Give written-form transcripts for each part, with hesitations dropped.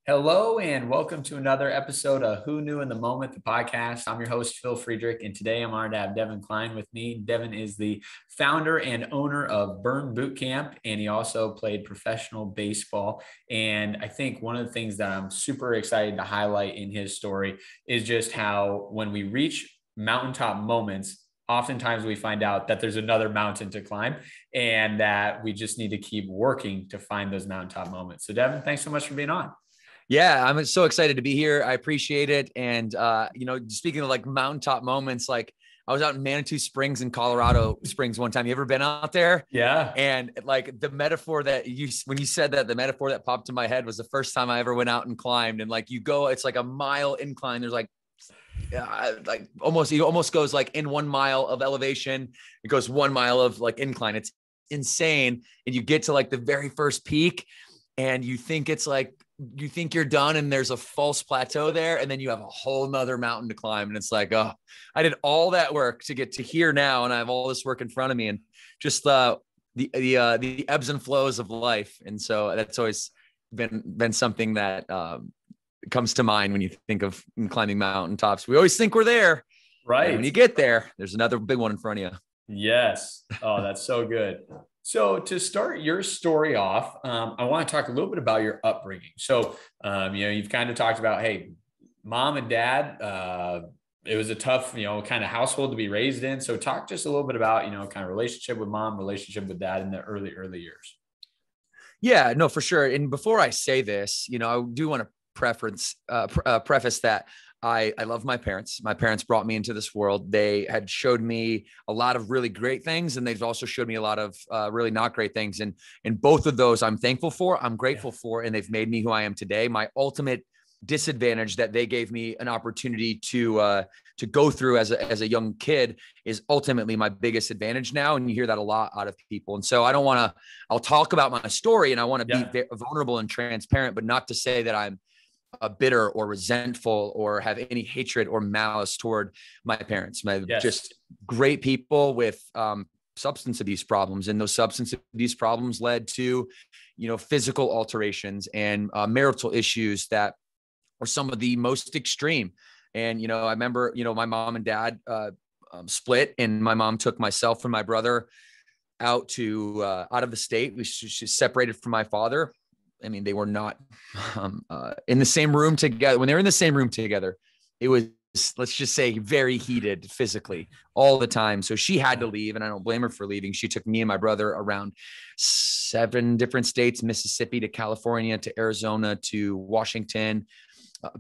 Hello and welcome to another episode of Who Knew in the Moment, the podcast. I'm your host, Phil Friedrich, and today I'm honored to have Devan Kline with me. Devan is the founder and owner of Burn Boot Camp, and he also played professional baseball. And I think one of the things that I'm super excited to highlight in his story is just how when we reach mountaintop moments, oftentimes we find out that there's another mountain to climb and that we just need to keep working to find those mountaintop moments. So Devan, thanks so much for being on. Yeah, I'm so excited to be here. I appreciate it. And, speaking of like mountaintop moments, like I was out in Manitou Springs in Colorado Springs one time. You ever been out there? Yeah. And like the metaphor that when you said that, the metaphor that popped in my head was the first time I ever went out and climbed. And like you go, it's like a mile incline. There's it almost goes like in 1 mile of elevation. It goes 1 mile of like incline. It's insane. And you get to like the very first peak and you think you're done and there's a false plateau there. And then you have a whole nother mountain to climb. And it's like, oh, I did all that work to get to here now. And I have all this work in front of me and just the ebbs and flows of life. And so that's always been something that comes to mind when you think of climbing mountaintops. We always think we're there. Right. And when you get there, there's another big one in front of you. Yes. Oh, that's so good. So to start your story off, I want to talk a little bit about your upbringing. So, you've kind of talked about, hey, mom and dad, it was a tough, kind of household to be raised in. So talk just a little bit about, kind of relationship with mom, relationship with dad in the early years. Yeah, no, for sure. And before I say this, I do want to preface that I love my parents. My parents brought me into this world. They had showed me a lot of really great things, and they've also showed me a lot of really not great things. And both of those I'm thankful for, I'm grateful for, and they've made me who I am today. My ultimate disadvantage that they gave me an opportunity to go through as a young kid is ultimately my biggest advantage now. And you hear that a lot out of people. And so I'll talk about my story and I want to be vulnerable and transparent, but not to say that I'm bitter or resentful or have any hatred or malice toward my parents. Just great people with substance abuse problems. And those substance abuse problems led to, physical alterations and marital issues that were some of the most extreme. And, I remember, my mom and dad split, and my mom took myself and my brother out of the state. She separated from my father. I mean, they were not in the same room together. When they were in the same room together, it was, let's just say, very heated physically all the time. So she had to leave, and I don't blame her for leaving. She took me and my brother around 7 different states, Mississippi to California to Arizona to Washington,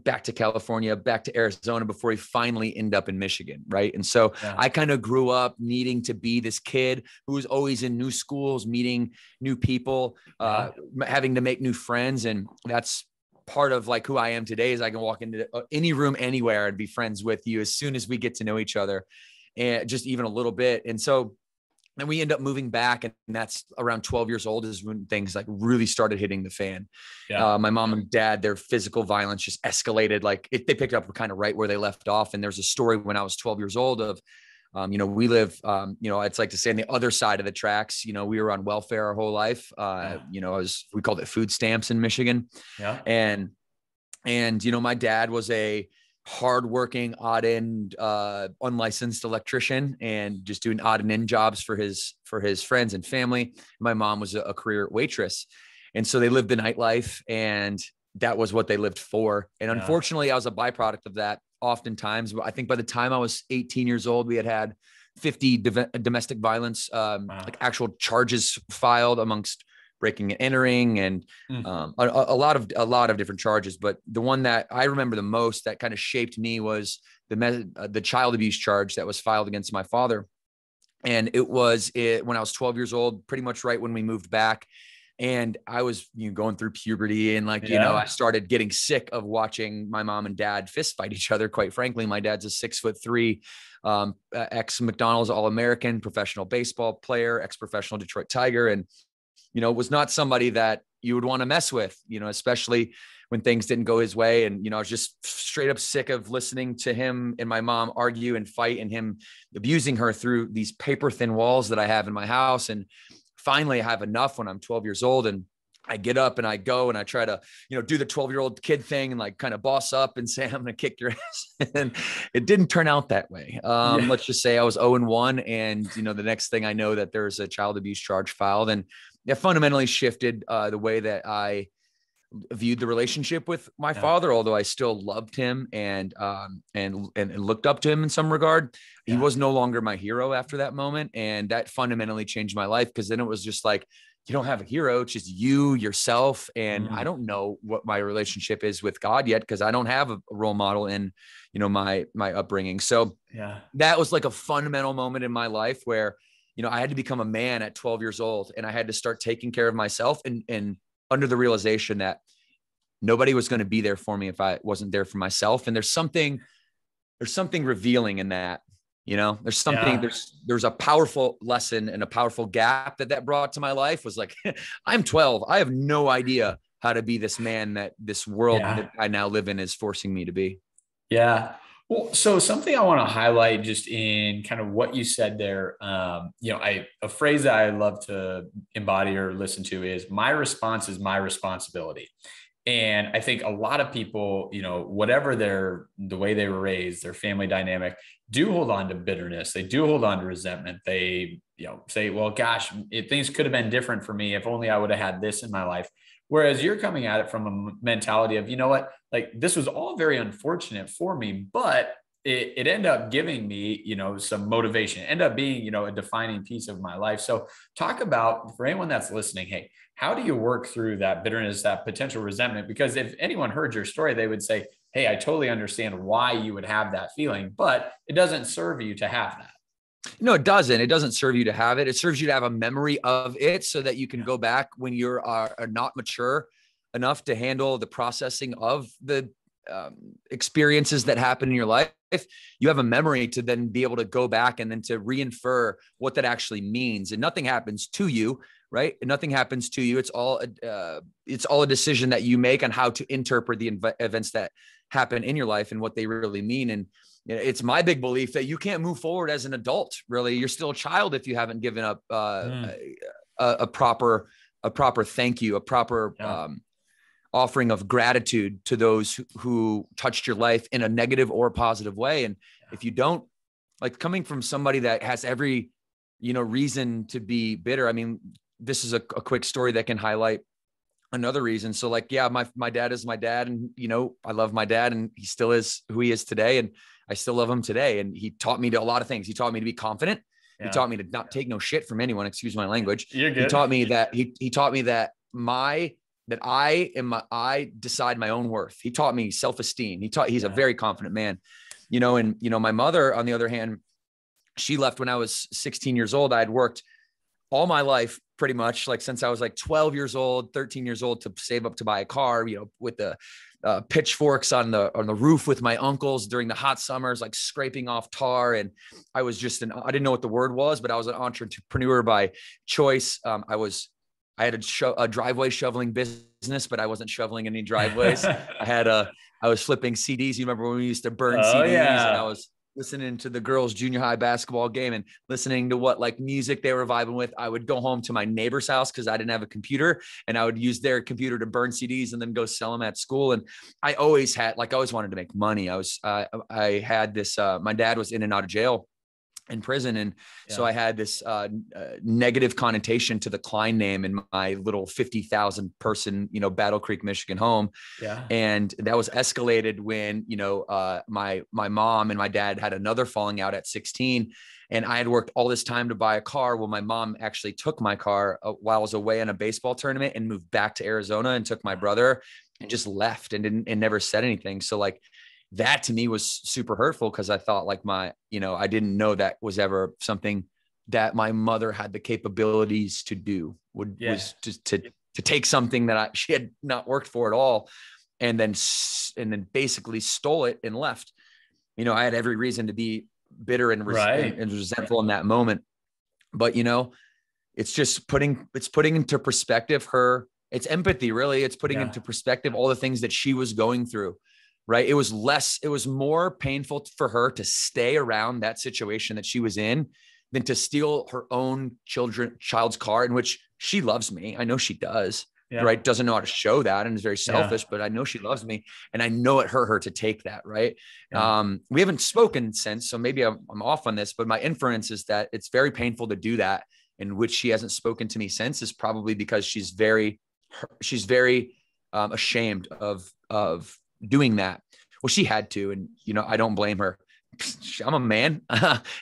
back to California, back to Arizona before he finally ended up in Michigan. Right. And so I kind of grew up needing to be this kid who was always in new schools, meeting new people, having to make new friends. And that's part of like who I am today is I can walk into any room anywhere and be friends with you as soon as we get to know each other, and just even a little bit. And so then we end up moving back, and that's around 12 years old is when things like really started hitting the fan. My mom and dad, their physical violence just escalated. Like they picked up kind of right where they left off. And there's a story when I was 12 years old of, we live, it's like to say on the other side of the tracks. We were on welfare our whole life. We called it food stamps in Michigan. Yeah. And my dad was a hardworking odd end, unlicensed electrician and just doing odd and end jobs for his friends and family. My mom was a career waitress. And so they lived the nightlife, and that was what they lived for. And unfortunately I was a byproduct of that oftentimes. I think by the time I was 18 years old, we had 50 domestic violence, like actual charges filed amongst breaking and entering, and a lot of different charges. But the one that I remember the most that kind of shaped me was the child abuse charge that was filed against my father. And it was when I was 12 years old, pretty much right when we moved back. And I was going through puberty, and I started getting sick of watching my mom and dad fist fight each other. Quite frankly, my dad's a 6'3", ex McDonald's All-American, professional baseball player, ex-professional Detroit Tiger. And, was not somebody that you would want to mess with, especially when things didn't go his way. And, I was just straight up sick of listening to him and my mom argue and fight, and him abusing her through these paper thin walls that I have in my house. And finally I have enough when I'm 12 years old, and I get up and I go and I try to, do the 12-year-old kid thing and like kind of boss up and say, I'm going to kick your ass. And it didn't turn out that way. Let's just say I was 0-1. And, the next thing I know that there's a child abuse charge filed, and it fundamentally shifted the way that I viewed the relationship with my father, although I still loved him and looked up to him in some regard. He was no longer my hero after that moment. And that fundamentally changed my life, because then it was just like, you don't have a hero. It's just you, yourself. And I don't know what my relationship is with God yet, because I don't have a role model in, my upbringing. So that was like a fundamental moment in my life where, I had to become a man at 12 years old, and I had to start taking care of myself and under the realization that nobody was going to be there for me if I wasn't there for myself. And there's something revealing in that. There's something, there's a powerful lesson and a powerful gap that brought to my life. Was like, I'm 12. I have no idea how to be this man that this world that I now live in is forcing me to be. Yeah. Well, so something I want to highlight just in kind of what you said there, a phrase that I love to embody or listen to is, my response is my responsibility. And I think a lot of people, whatever the way they were raised, their family dynamic, do hold on to bitterness. They do hold on to resentment. They, say, well, gosh, things could have been different for me if only I would have had this in my life. Whereas you're coming at it from a mentality of, what, like, this was all very unfortunate for me, but it ended up giving me, some motivation, ended up being, a defining piece of my life. So talk about, for anyone that's listening, hey, how do you work through that bitterness, that potential resentment? Because if anyone heard your story, they would say, hey, I totally understand why you would have that feeling, but it doesn't serve you to have that. No, it doesn't. It doesn't serve you to have it. It serves you to have a memory of it so that you can go back when you're are not mature enough to handle the processing of the experiences that happen in your life. You have a memory to then be able to go back and then to reinfer what that actually means. And nothing happens to you, right? And nothing happens to you. It's all a decision that you make on how to interpret the events that happen in your life and what they really mean. And it's my big belief that you can't move forward as an adult. Really, you're still a child if you haven't given up a proper thank you, a proper offering of gratitude to those who touched your life in a negative or positive way. And if you don't, like, coming from somebody that has every reason to be bitter. I mean, this is a quick story that can highlight another reason. So like, my dad is my dad, and, I love my dad, and he still is who he is today. And I still love him today. And he taught me a lot of things. He taught me to be confident. He taught me to not take no shit from anyone. Excuse my language. You're good. He taught me that he taught me that I decide my own worth. He taught me self-esteem. He's a very confident man, and, my mother, on the other hand, she left when I was 16 years old. I had worked all my life, pretty much, like since I was like 12 years old, 13 years old, to save up to buy a car, with the pitchforks on the roof with my uncles during the hot summers, like scraping off tar. And I was just I didn't know what the word was, but I was an entrepreneur by choice. I had a driveway shoveling business, but I wasn't shoveling any driveways. I was flipping CDs. You remember when we used to burn CDs? Yeah. And I was listening to the girls' junior high basketball game and listening to what like music they were vibing with. I would go home to my neighbor's house because I didn't have a computer, and I would use their computer to burn CDs and then go sell them at school. And I always wanted to make money. I had this, my dad was in and out of jail, in prison. And so I had this negative connotation to the Kline name in my little 50,000 person, Battle Creek, Michigan home. Yeah. And that was escalated when, my mom and my dad had another falling out at 16. And I had worked all this time to buy a car. Well, my mom actually took my car while I was away in a baseball tournament and moved back to Arizona and took my brother and just left and never said anything. So like, that to me was super hurtful, because I thought like I didn't know that was ever something that my mother had the capabilities to do, was just to take something that she had not worked for at all, and then basically stole it and left. I had every reason to be bitter and resentful in that moment, but it's just putting into perspective it's empathy, really. It's putting into perspective all the things that she was going through. Right. It was more painful for her to stay around that situation that she was in than to steal her own child's car, in which she loves me. I know she does. Yeah. right, doesn't know how to show that and is very selfish, Yeah. but I know she loves me and I know it hurt her to take that. Right. Yeah. We haven't spoken since, so maybe I'm off on this, but my inference is that it's very painful to do that, in which she hasn't spoken to me since, is probably because she's very ashamed of doing that. Well, she had to, and I don't blame her. I'm a man.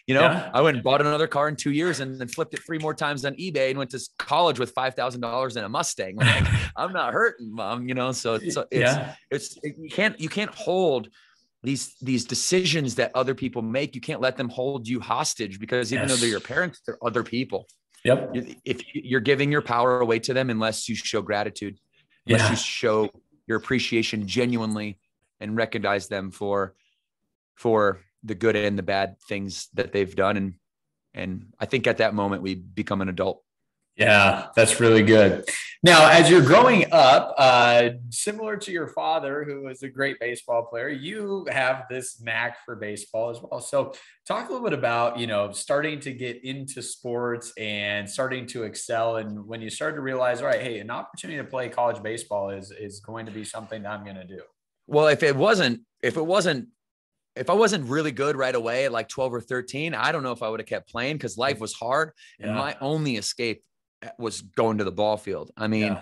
Yeah. I went and bought another car in 2 years and then flipped it 3 more times on eBay and went to college with $5,000 in a Mustang. Like, I'm not hurting, Mom. So you can't hold these decisions that other people make. You can't let them hold you hostage, because even though they're your parents, they're other people. Yep. If you're giving your power away to them, unless you show gratitude, unless you show your appreciation genuinely and recognize them for the good and the bad things that they've done. And I think at that moment we become an adult. Yeah, that's really good. Now, as you're growing up, similar to your father, who was a great baseball player, you have this knack for baseball as well. So talk a little bit about, starting to get into sports and starting to excel. And when you started to realize, all right, hey, an opportunity to play college baseball is going to be something that I'm going to do. Well, if I wasn't really good right away at like 12 or 13, I don't know if I would have kept playing, because life was hard. And my only escape was going to the ball field. I mean,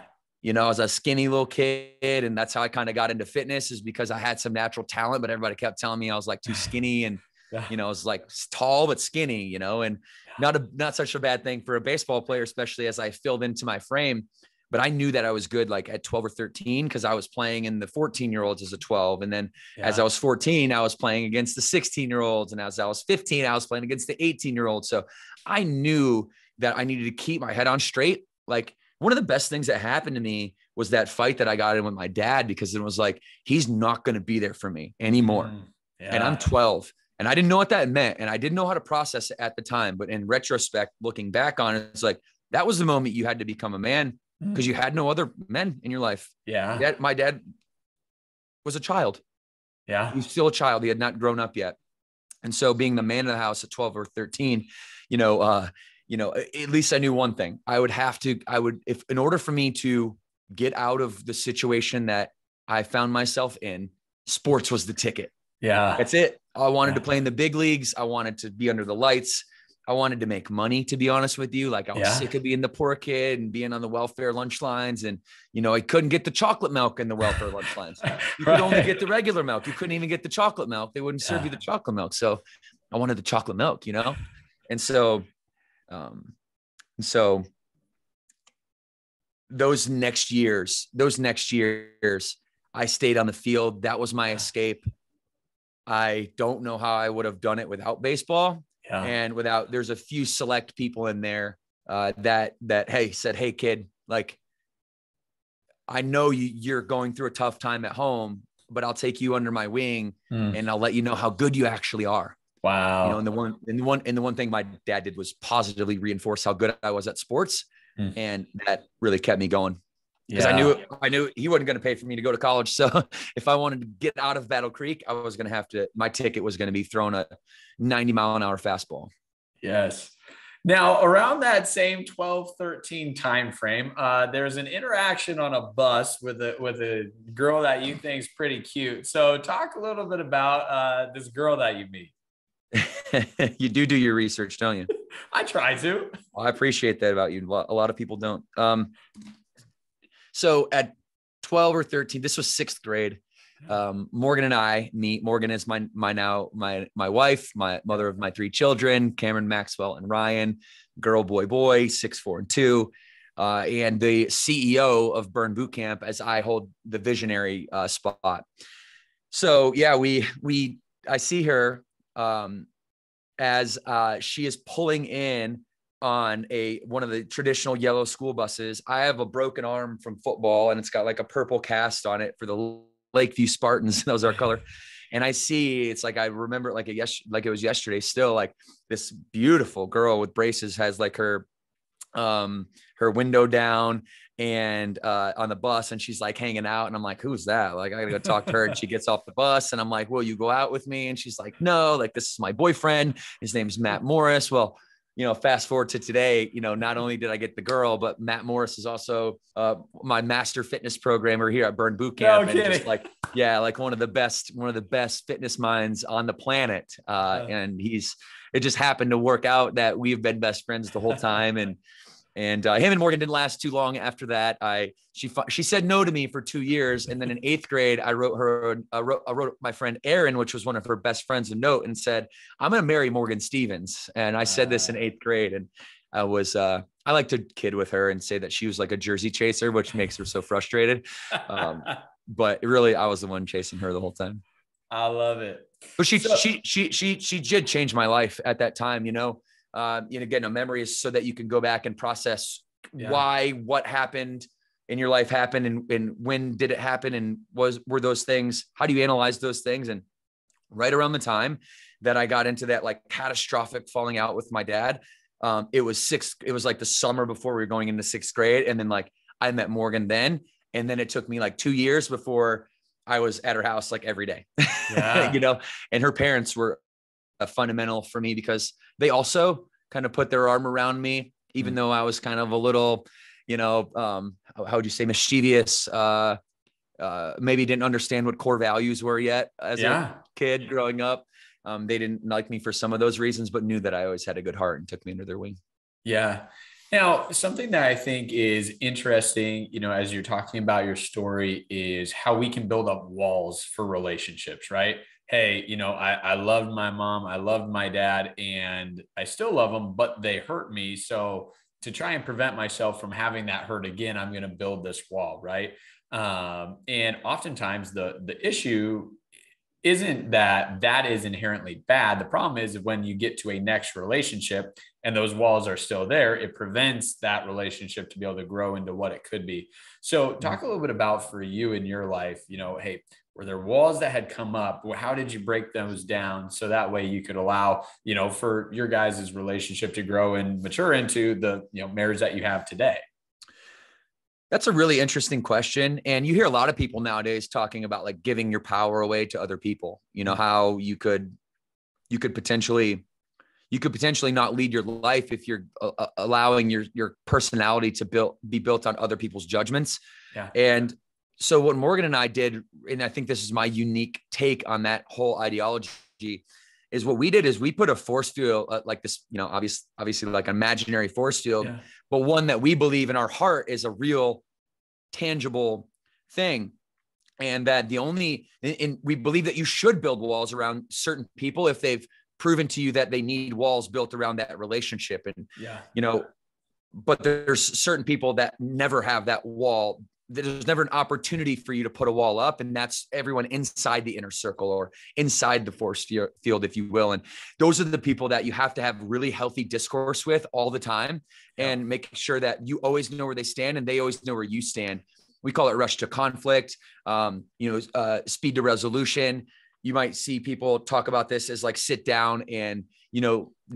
I was a skinny little kid, and that's how I kind of got into fitness, is because I had some natural talent, but everybody kept telling me I was like too skinny, and, I was like tall, but skinny, and not such a bad thing for a baseball player, especially as I filled into my frame. But I knew that I was good like at 12 or 13, because I was playing in the 14-year-olds as a 12. And then as I was 14, I was playing against the 16-year-olds. And as I was 15, I was playing against the 18-year-olds. So I knew that I needed to keep my head on straight. Like, one of the best things that happened to me was that fight that I got in with my dad, because it was like, he's not going to be there for me anymore. And I'm 12. And I didn't know what that meant. And I didn't know how to process it at the time. But in retrospect, looking back on it, it's like, that was the moment you had to become a man, because you had no other men in your life. My dad was a child. He's still a child. He had not grown up yet. And so being the man of the house at 12 or 13, at least I knew one thing. If in order for me to get out of the situation that I found myself in, sports was the ticket. That's it. I wanted to play in the big leagues. I wanted to be under the lights. I wanted to make money, to be honest with you. Like, I was sick of being the poor kid and being on the welfare lunch lines. And, I couldn't get the chocolate milk in the welfare lunch lines. You could only get the regular milk. You couldn't even get the chocolate milk. They wouldn't serve you the chocolate milk. So I wanted the chocolate milk, And so those next years, I stayed on the field. That was my escape. I don't know how I would have done it without baseball. And there's a few select people in there that said, hey, kid, like, I know you're going through a tough time at home, but I'll take you under my wing and I'll let you know how good you actually are. Wow. And the one thing my dad did was positively reinforce how good I was at sports. And that really kept me going. Because I knew he wasn't going to pay for me to go to college. So if I wanted to get out of Battle Creek, I was going to have to, my ticket was going to be thrown a 90-mile-an-hour fastball. Yes. Now, around that same 12-13 timeframe, there's an interaction on a bus with a girl that you think is pretty cute. So talk a little bit about this girl that you meet. You do your research, don't you? I try to. Well, I appreciate that about you. A lot of people don't. So at 12 or 13, this was 6th grade. Morgan and I meet. Morgan is my wife, my mother of my 3 children, Cameron, Maxwell, and Ryan, girl, boy, 6, 4, and 2. And the CEO of Burn Boot Camp, as I hold the visionary spot. So yeah, I see her as she is pulling in on one of the traditional yellow school buses. I have a broken arm from football, and it's got like a purple cast on it for the Lakeview Spartans. That was our color. And I see, it's like, I remember it like it was yesterday still, like this beautiful girl with braces has like her window down and on the bus, and she's like hanging out, and I'm like, who's that? Like, I gotta go talk to her. And she gets off the bus, and I'm like, will you go out with me? And she's like, no, like, this is my boyfriend, his name's Matt Morris. Well, fast forward to today, not only did I get the girl, but Matt Morris is also my master fitness programmer here at Burn Boot Camp. No and kidding. just like one of the best fitness minds on the planet. And it just happened to work out that we've been best friends the whole time. And him and Morgan didn't last too long after that. She said no to me for 2 years. And then in 8th grade, I wrote my friend Erin, which was one of her best friends, a note and said, I'm going to marry Morgan Stevens. And I said this in 8th grade. And I like to kid with her and say that she was like a jersey chaser, which makes her so frustrated. But really, I was the one chasing her the whole time. I love it. But she did change my life at that time, again, a memory is so that you can go back and process what happened in your life happened and when did it happen and were those things, how do you analyze those things? And right around the time that I got into that like catastrophic falling out with my dad, it was like the summer before we were going into 6th grade. And then like I met Morgan then, and then it took me like 2 years before I was at her house like every day, and her parents were fundamental for me because they also kind of put their arm around me, even though I was kind of a little, how would you say, mischievous, maybe didn't understand what core values were yet as a kid growing up. They didn't like me for some of those reasons, but knew that I always had a good heart and took me under their wing. Yeah. Now, something that I think is interesting, as you're talking about your story, is how we can build up walls for relationships, right? Hey, I loved my mom, I loved my dad, and I still love them, but they hurt me. So to try and prevent myself from having that hurt again, I'm going to build this wall, right? And oftentimes the issue isn't that is inherently bad. The problem is when you get to a next relationship and those walls are still there, it prevents that relationship to be able to grow into what it could be. So talk a little bit about for you in your life, hey, were there walls that had come up? How did you break those down so that way you could allow, for your guys' relationship to grow and mature into the, marriage that you have today? That's a really interesting question. And you hear a lot of people nowadays talking about like giving your power away to other people, how you could potentially not lead your life if you're allowing your personality to be built on other people's judgments. Yeah. And so what Morgan and I did, and I think this is my unique take on that whole ideology, is what we did is we put a force field like this, obviously like an imaginary force field, but one that we believe in our heart is a real tangible thing. And that we believe that you should build walls around certain people if they've proven to you that they need walls built around that relationship. And, but there's certain people that never have that wall. There's never an opportunity for you to put a wall up. And that's everyone inside the inner circle or inside the force field, if you will. And those are the people that you have to have really healthy discourse with all the time and make sure that you always know where they stand and they always know where you stand. We call it rush to conflict, speed to resolution. You might see people talk about this as like sit down and,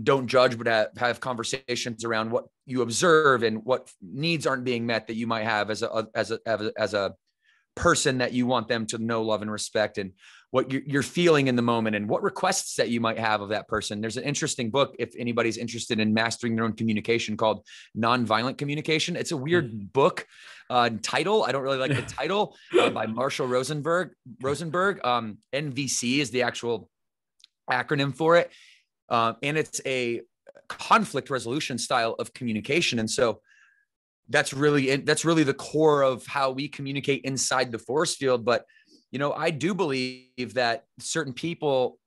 don't judge, but have conversations around what you observe and what needs aren't being met that you might have as a person that you want them to know, love, and respect, and what you're feeling in the moment and what requests that you might have of that person. There's an interesting book, if anybody's interested in mastering their own communication, called Nonviolent Communication. It's a weird book title. I don't really like the title by Marshall Rosenberg. NVC is the actual acronym for it. And it's a conflict resolution style of communication. And so that's really the core of how we communicate inside the force field. But, I do believe that certain people,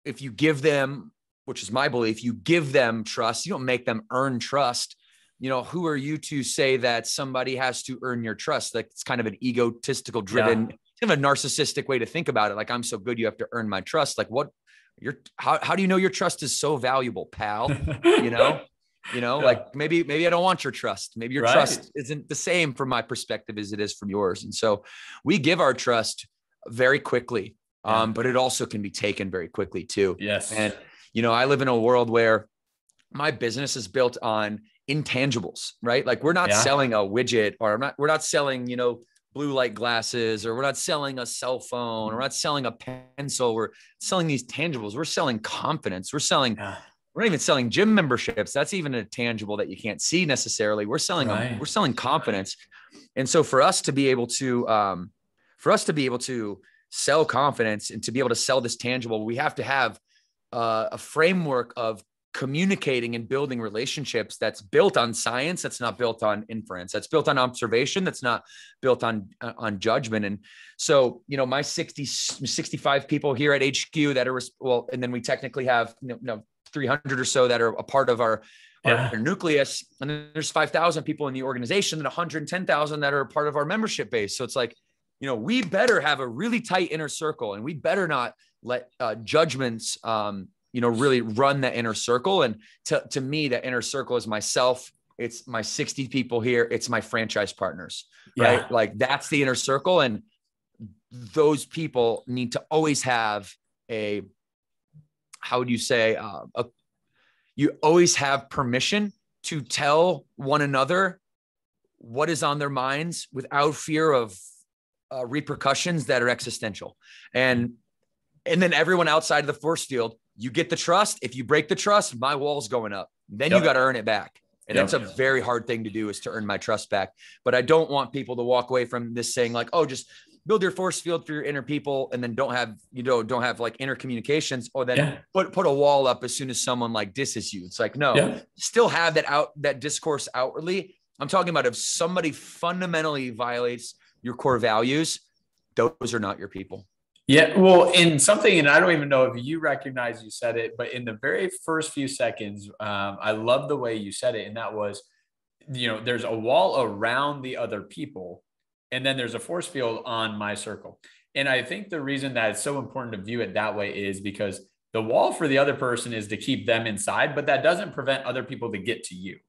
if you give them, which is my belief, you give them trust, you don't make them earn trust. Who are you to say that somebody has to earn your trust? Like it's kind of an egotistical driven, kind of a narcissistic way to think about it. Like, I'm so good, you have to earn my trust. Like how do you know your trust is so valuable, pal? Like maybe I don't want your trust. Maybe your trust isn't the same from my perspective as it is from yours. And so we give our trust very quickly, but it also can be taken very quickly too. Yes. And, I live in a world where my business is built on intangibles, right? Like we're not selling a widget, or we're not selling, blue light glasses, or we're not selling a cell phone, or we're not selling a pencil. We're selling these tangibles. We're selling confidence. We're selling we're not even selling gym memberships. That's even a tangible that you can't see necessarily. We're selling we're selling confidence. And so for us to be able to, sell confidence and to be able to sell this tangible, we have to have a framework of communicating and building relationships that's built on science, that's not built on inference, that's built on observation, that's not built on judgment. And so, my 65 people here at HQ that are, well, and then we technically have 300 or so that are a part of our nucleus. And then there's 5,000 people in the organization and 110,000 that are a part of our membership base. So it's like, we better have a really tight inner circle, and we better not let judgments, really run that inner circle. And to me, that inner circle is myself. It's my 60 people here. It's my franchise partners, right? Like that's the inner circle. And those people need to always have you always have permission to tell one another what is on their minds without fear of repercussions that are existential. And then everyone outside of the force field, you get the trust. If you break the trust, my wall's going up. Then you got to earn it back. And that's a very hard thing to do, is to earn my trust back. But I don't want people to walk away from this saying like, oh, just build your force field for your inner people, and then don't have like inner communications, or then put a wall up as soon as someone like disses you. It's like, no, still have that discourse outwardly. I'm talking about if somebody fundamentally violates your core values, those are not your people. Yeah. Well, in something, and I don't even know if you recognize you said it, but in the very first few seconds, I love the way you said it. And that was, there's a wall around the other people, and then there's a force field on my circle. And I think the reason that it's so important to view it that way is because the wall for the other person is to keep them inside, but that doesn't prevent other people to get to you,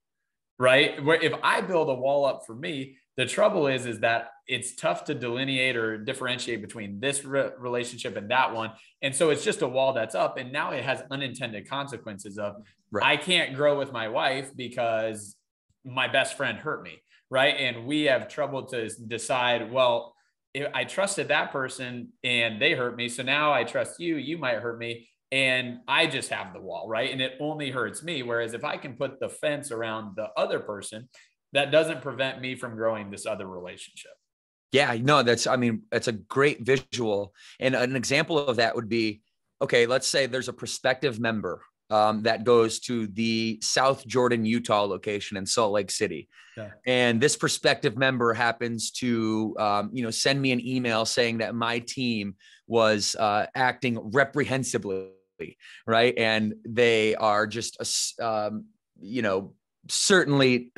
right? Where if I build a wall up for me, the trouble is that it's tough to delineate or differentiate between this relationship and that one. And so it's just a wall that's up. And now it has unintended consequences of, I can't grow with my wife because my best friend hurt me. Right. And we have trouble to decide, well, if I trusted that person and they hurt me, so now I trust you, you might hurt me. And I just have the wall, right? And it only hurts me. Whereas if I can put the fence around the other person, that doesn't prevent me from growing this other relationship. Yeah, no, that's a great visual. And an example of that would be, okay, let's say there's a prospective member that goes to the South Jordan, Utah location in Salt Lake City. Yeah. And this prospective member happens to, send me an email saying that my team was acting reprehensibly, right? And they are just, certainly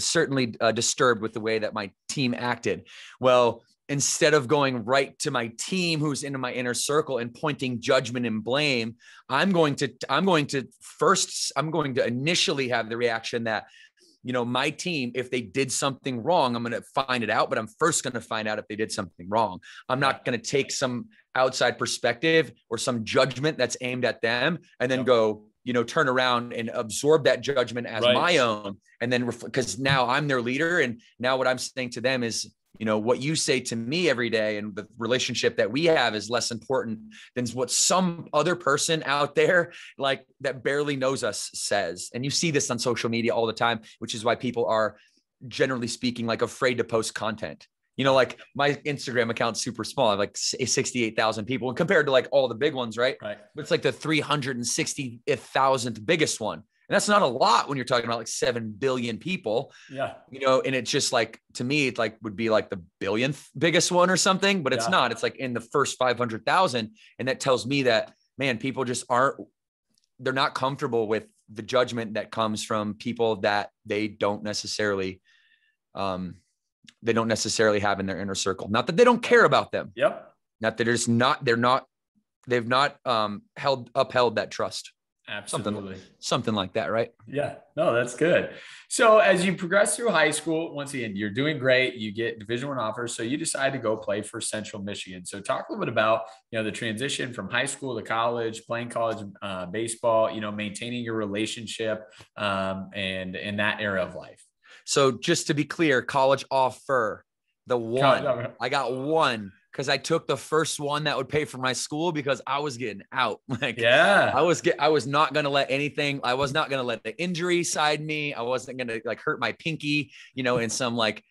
disturbed with the way that my team acted. Well, instead of going right to my team who's into my inner circle and pointing judgment and blame, I'm going to initially have the reaction that, my team, if they did something wrong, I'm going to find it out, but I'm first going to find out if they did something wrong. I'm not going to take some outside perspective or some judgment that's aimed at them and then go, turn around and absorb that judgment as my own. And then, because now I'm their leader. And now what I'm saying to them is, what you say to me every day and the relationship that we have is less important than what some other person out there, like that barely knows us, says. And you see this on social media all the time, which is why people are, generally speaking, like afraid to post content. Like my Instagram account's super small. I have like 68,000 people, and compared to like all the big ones, right? But it's like the 360,000th biggest one. And that's not a lot when you're talking about like 7 billion people. Yeah. And it's just like, to me, it like would be like the billionth biggest one or something, but it's not. It's like in the first 500,000. And that tells me that, man, people just they're not comfortable with the judgment that comes from people that they don't necessarily have in their inner circle. Not that they don't care about them. Yep. Not that they've not upheld that trust. Absolutely. Something like that, right? Yeah, no, that's good. So as you progress through high school, once again, you're doing great. You get Division I offers. So you decide to go play for Central Michigan. So talk a little bit about, the transition from high school to college, playing college baseball, maintaining your relationship and in that era of life. So just to be clear, college offer, I got one because I took the first one that would pay for my school because I was getting out. Like, Yeah. I was not going to let anything, I was not going to let the injury side me. I wasn't going to like hurt my pinky, in some like,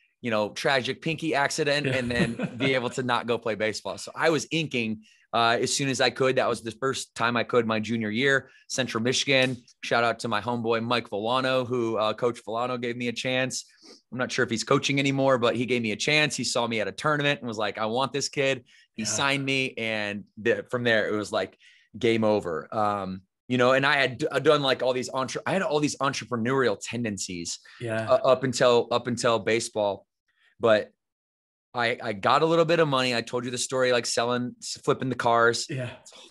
tragic pinky accident and then be able to not go play baseball. So I was inking as soon as I could. That was the first time I could my junior year. Central Michigan. Shout out to my homeboy, Mike Villano, who Coach Villano gave me a chance. I'm not sure if he's coaching anymore, but he gave me a chance. He saw me at a tournament and was like, I want this kid. He signed me. And from there, it was like game over. And I had done like all these I had all these entrepreneurial tendencies up until baseball. But I got a little bit of money. I told you the story, like flipping the cars. Yeah.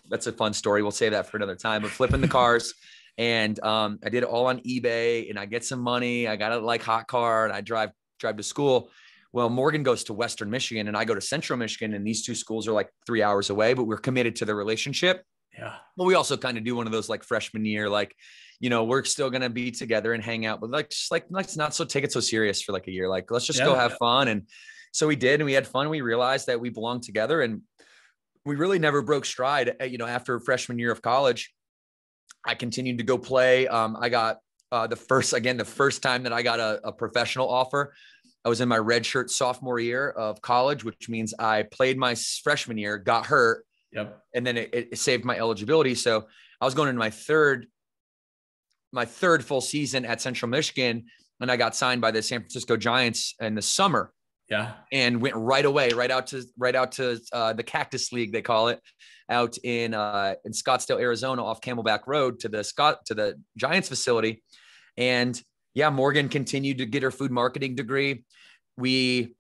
That's a fun story. We'll save that for another time, but flipping the cars. And I did it all on eBay and I get some money. I got a like hot car and I drive to school. Well, Morgan goes to Western Michigan and I go to Central Michigan, and these two schools are like 3 hours away, but we're committed to the relationship. Yeah. But we also kind of do one of those like freshman year, like, we're still going to be together and hang out, but let's not take it so serious for like a year. Like, let's just go have fun. And so we did, and we had fun. We realized that we belonged together, and we really never broke stride. After freshman year of college, I continued to go play. I got the first time that I got a professional offer. I was in my redshirt sophomore year of college, which means I played my freshman year, got hurt. Yep. And then it saved my eligibility. So I was going into my third full season at Central Michigan, and I got signed by the San Francisco Giants in the summer. Yeah. And went right away, right out to the Cactus League, they call it, out in Scottsdale, Arizona, off Camelback Road to the Giants facility. And Morgan continued to get her food marketing degree. We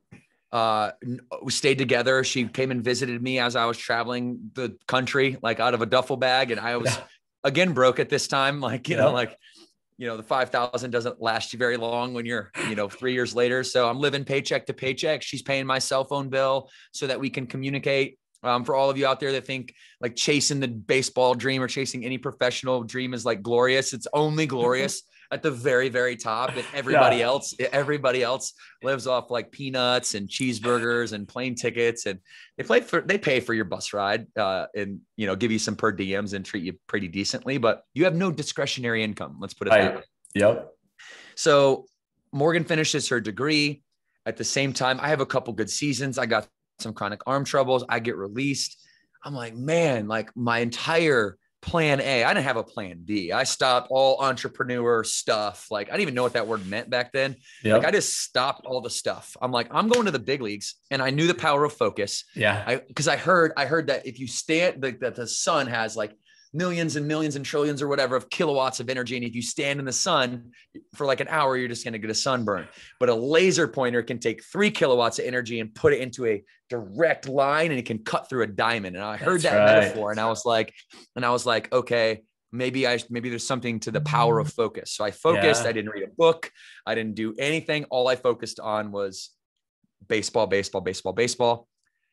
stayed together. She came and visited me as I was traveling the country, like out of a duffel bag. And I was again broke at this time. Like, the 5,000 doesn't last you very long when you're, 3 years later. So I'm living paycheck to paycheck. She's paying my cell phone bill so that we can communicate. For all of you out there that think like chasing the baseball dream or chasing any professional dream is like glorious, it's only glorious at the very, very top. And everybody else lives off like peanuts and cheeseburgers and plane tickets. And they pay for your bus ride and, give you some per diems and treat you pretty decently, but you have no discretionary income. Let's put it that way. Yep. So Morgan finishes her degree. At the same time, I have a couple good seasons. I got some chronic arm troubles. I get released. I'm like, man, like my entire plan A, I didn't have a plan B. I stopped all entrepreneur stuff. Like, I didn't even know what that word meant back then. Yep. Like, I just stopped all the stuff. I'm like, I'm going to the big leagues, and I knew the power of focus. Yeah. Because I heard that if you stand, that the sun has like millions and millions and trillions or whatever of kilowatts of energy. And if you stand in the sun for like an hour, you're just going to get a sunburn. But a laser pointer can take 3 kilowatts of energy and put it into a direct line, and it can cut through a diamond. And I heard that metaphor, and I was like, okay, maybe there's something to the power of focus. So I focused. I didn't read a book. I didn't do anything. All I focused on was baseball, baseball, baseball, baseball.